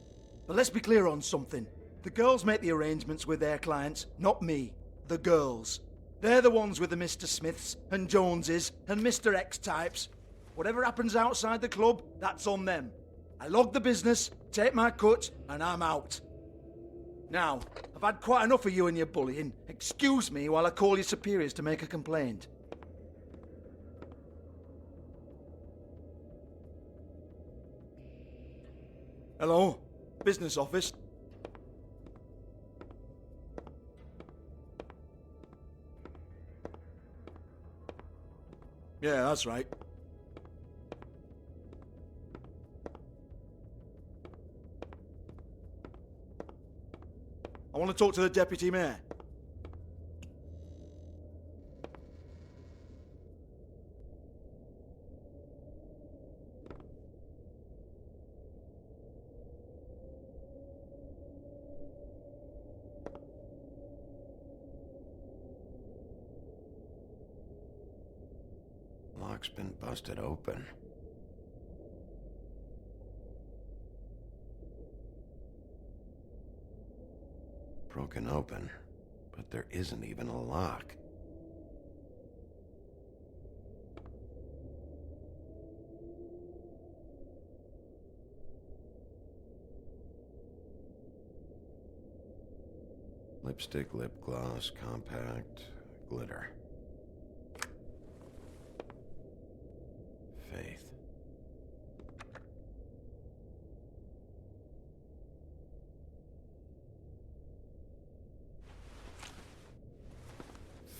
Speaker 6: But let's be clear on something. The girls make the arrangements with their clients, not me. The girls. They're the ones with the Mr. Smiths and Joneses and Mr. X types. Whatever happens outside the club, that's on them. I log the business, take my cut, and I'm out. Now, I've had quite enough of you and your bullying. Excuse me while I call your superiors to make a complaint. Hello? Business office? Yeah, that's right. I want to talk to the deputy mayor.
Speaker 1: lock's been busted open. Broken open, but there isn't even a lock. Lipstick, lip gloss, compact, glitter. Faith.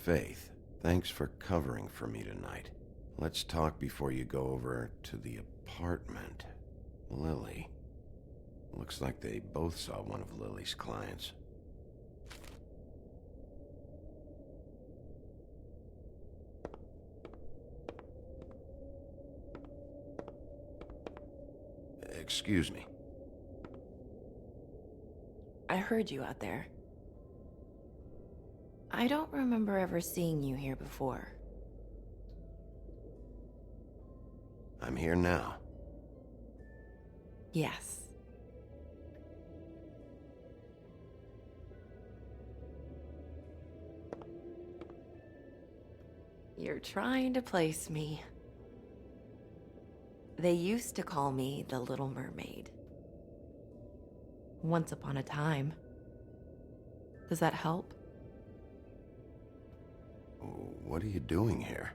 Speaker 1: Faith, thanks for covering for me tonight. Let's talk before you go over to the apartment. Lily. Looks like they both saw one of Lily's clients. Excuse me.
Speaker 17: I heard you out there. I don't remember ever seeing you here before.
Speaker 1: I'm here now.
Speaker 17: Yes. You're trying to place me. They used to call me the Little Mermaid. Once upon a time. Does that help?
Speaker 1: What are you doing here?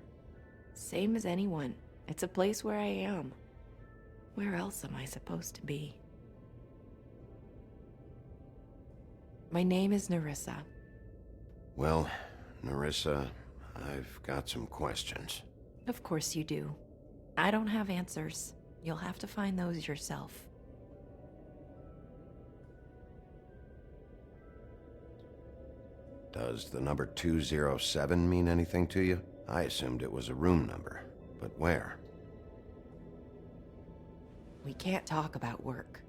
Speaker 17: Same as anyone. It's a place where I am. Where else am I supposed to be? My name is Nerissa.
Speaker 1: Well, Nerissa, I've got some questions.
Speaker 17: Of course you do. I don't have answers. You'll have to find those yourself.
Speaker 1: Does the number 207 mean anything to you? I assumed it was a room number, but where?
Speaker 17: We can't talk about work.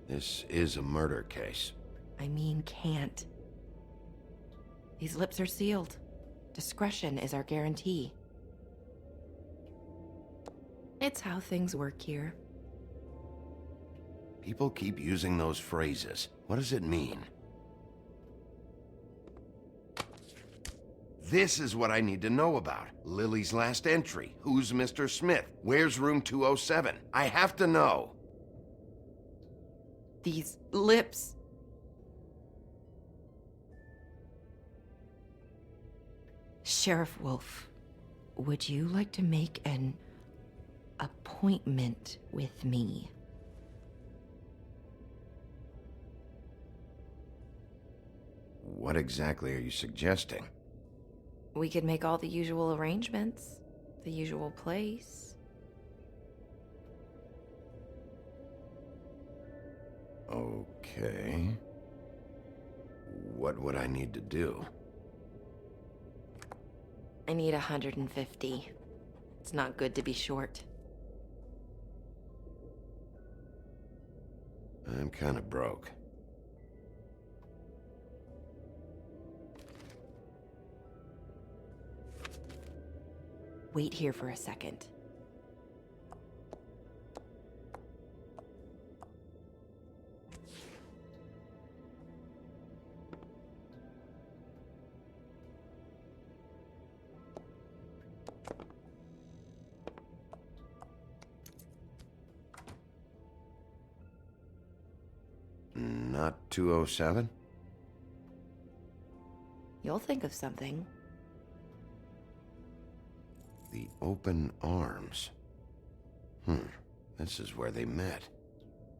Speaker 1: This is a murder case.
Speaker 17: I mean can't. These lips are sealed. Discretion is our guarantee. It's how things work here.
Speaker 1: People keep using those phrases. What does it mean? This is what I need to know about. Lily's last entry. Who's Mr. Smith? Where's room 207? I have to know.
Speaker 17: These lips. Sheriff Wolf, would you like to make an appointment with me?
Speaker 1: What exactly are you suggesting?
Speaker 17: We could make all the usual arrangements. The usual place.
Speaker 1: Okay. What would I need to do?
Speaker 17: I need 150. It's not good to be short.
Speaker 1: I'm kind of broke.
Speaker 17: Wait here for a second.
Speaker 1: Not 207?
Speaker 17: You'll think of something.
Speaker 1: The open arms. This is where they met.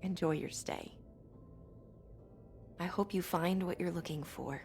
Speaker 17: Enjoy your stay. I hope you find what you're looking for.